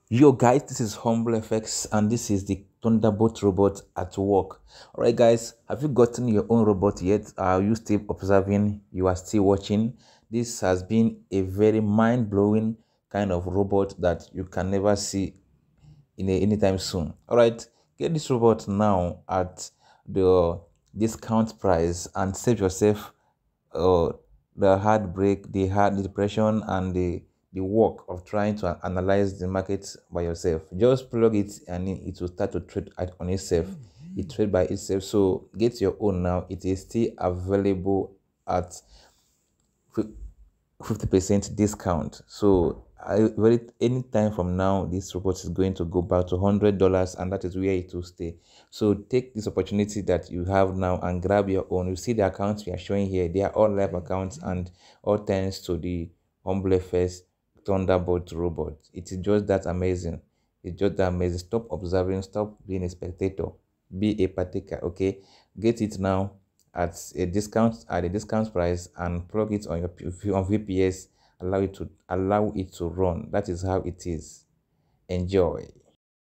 Yo guys, this is HumbleFx and this is the Thunderbolt robot at work. Alright guys, have you gotten your own robot yet? Are you still observing? You are still watching? This has been a very mind-blowing kind of robot that you can never see anytime soon. Alright, get this robot now at the discount price and save yourself uh, the heartbreak, the depression, and the work of trying to analyze the market by yourself. Just plug it and it will start to trade on itself. It trade by itself. So get your own now. It is still available at 50% discount. So very any time from now, this robot is going to go back to $100, and that is where it will stay. So take this opportunity that you have now and grab your own. You see the accounts we are showing here, they are all live accounts, and all thanks to the HumbleFx Thunderbolt robot. It is just that amazing. It's just that amazing. Stop observing, stop being a spectator, be a partaker. Okay, get it now at a discount price and plug it on your on VPS. Allow it to run. That is how it is. Enjoy.